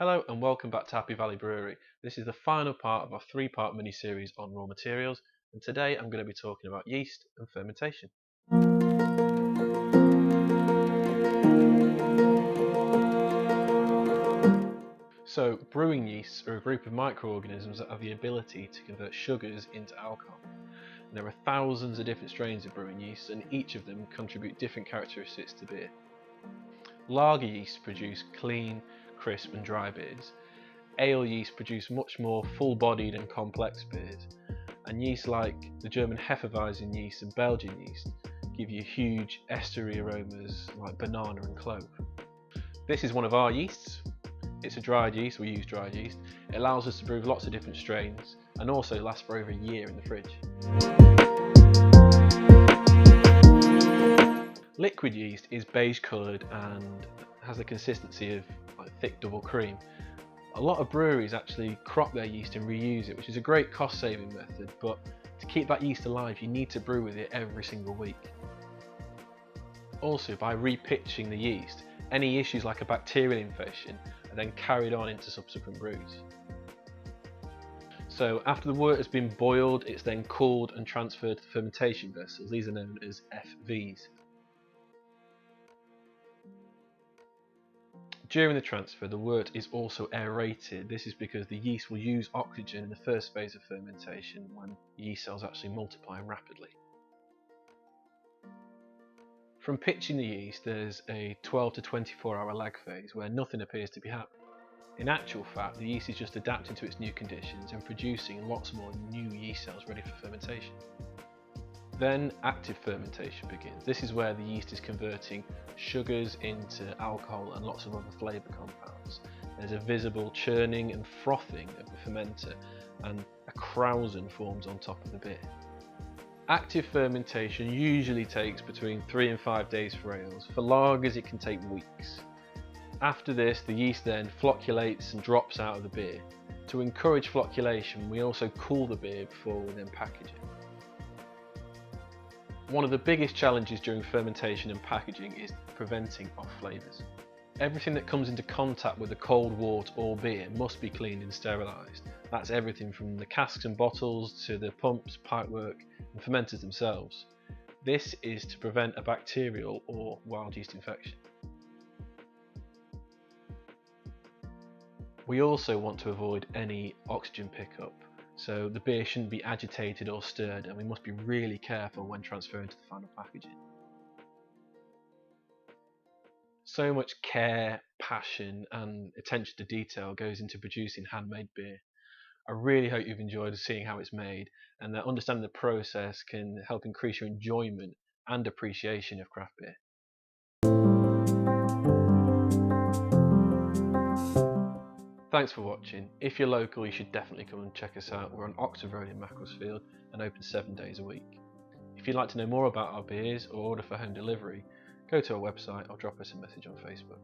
Hello and welcome back to Happy Valley Brewery. This is the final part of our three-part mini-series on raw materials, and today I'm going to be talking about yeast and fermentation. So, brewing yeasts are a group of microorganisms that have the ability to convert sugars into alcohol. And there are thousands of different strains of brewing yeasts, and each of them contribute different characteristics to beer. Lager yeasts produce clean, crisp and dry beers. Ale yeast produce much more full-bodied and complex beers, and yeasts like the German Hefeweizen yeast and Belgian yeast give you huge estery aromas like banana and clove. This is one of our yeasts. It's a dried yeast, we use dried yeast. It allows us to brew lots of different strains and also lasts for over a year in the fridge. Liquid yeast is beige coloured and has the consistency of thick double cream. A lot of breweries actually crop their yeast and reuse it, which is a great cost saving method, but to keep that yeast alive you need to brew with it every single week. Also, by repitching the yeast, any issues like a bacterial infection are then carried on into subsequent brews. So after the wort has been boiled, it's then cooled and transferred to fermentation vessels. These are known as FVs. During the transfer, the wort is also aerated. This is because the yeast will use oxygen in the first phase of fermentation when yeast cells actually multiply rapidly. From pitching the yeast, there's a 12 to 24 hour lag phase where nothing appears to be happening. In actual fact, the yeast is just adapting to its new conditions and producing lots more new yeast cells ready for fermentation. Then active fermentation begins. This is where the yeast is converting sugars into alcohol and lots of other flavour compounds. There's a visible churning and frothing of the fermenter, and a krausen forms on top of the beer. Active fermentation usually takes between 3 and 5 days for ales. For lagers it can take weeks. After this, the yeast then flocculates and drops out of the beer. To encourage flocculation, we also cool the beer before we then package it. One of the biggest challenges during fermentation and packaging is preventing off flavours. Everything that comes into contact with the cold wort or beer must be cleaned and sterilised. That's everything from the casks and bottles to the pumps, pipework and fermenters themselves. This is to prevent a bacterial or wild yeast infection. We also want to avoid any oxygen pickup, so the beer shouldn't be agitated or stirred, and we must be really careful when transferring to the final packaging. So much care, passion and attention to detail goes into producing handmade beer. I really hope you've enjoyed seeing how it's made, and that understanding the process can help increase your enjoyment and appreciation of craft beer. Thanks for watching. If you're local, you should definitely come and check us out. We're on Oxford Road in Macclesfield and open 7 days a week. If you'd like to know more about our beers or order for home delivery, go to our website or drop us a message on Facebook.